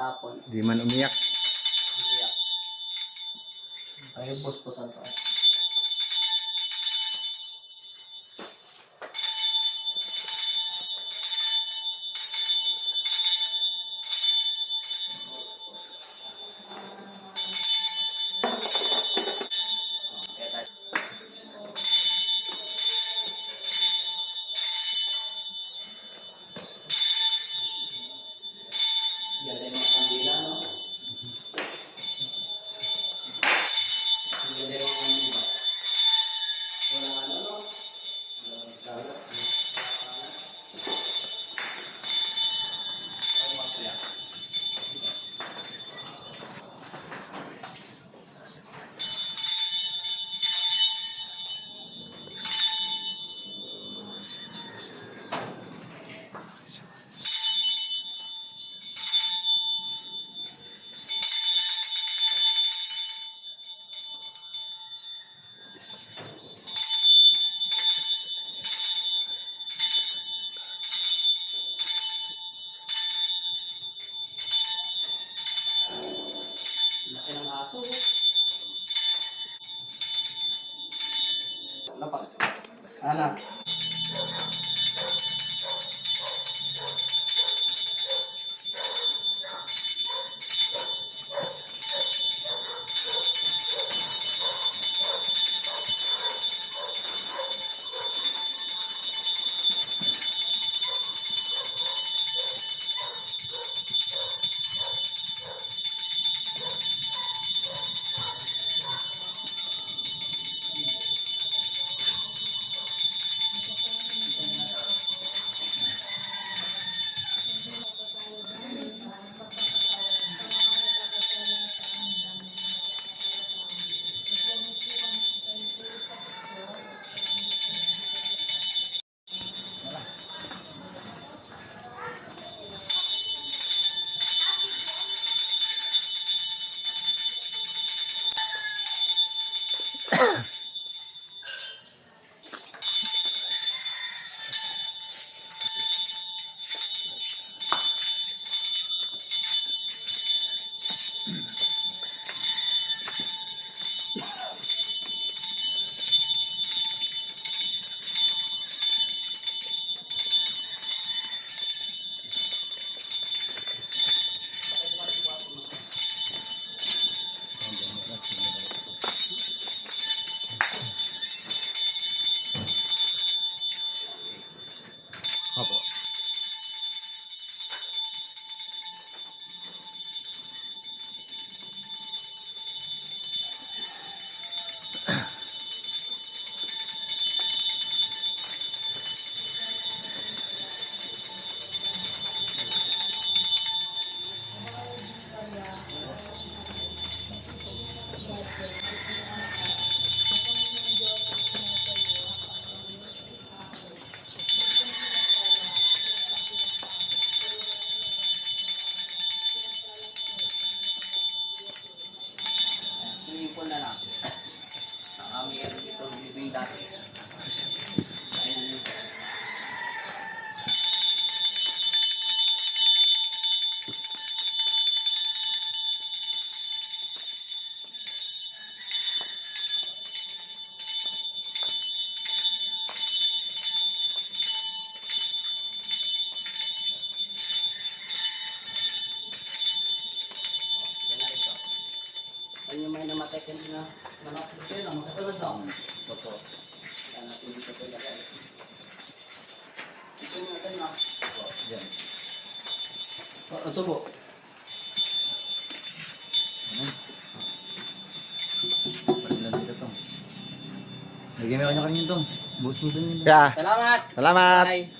tapon. Di man umiyak. Iyak. Ay, puspusan to. Ganda yung mga kandila, no? Ganda yung mga kandila. Walang ano, no? Walang sala. Ay, masaya. Laki ng aso. Lapas. Anak. Opo. Swimming pool na lang. Nakamiyan dito. Dito yung dati. Ayun. Yan na ito. Kung yung may namatay ka na manok dito yun, ang makasunod daw. Opo. Yan natin dito ito ilagay. Ito yung natin, no? Yan. Ito po. Pagkilan dito to. Lagyan mo kanya kanina to. Buhos mo dun yun. Yeah. Salamat! Salamat. Bye!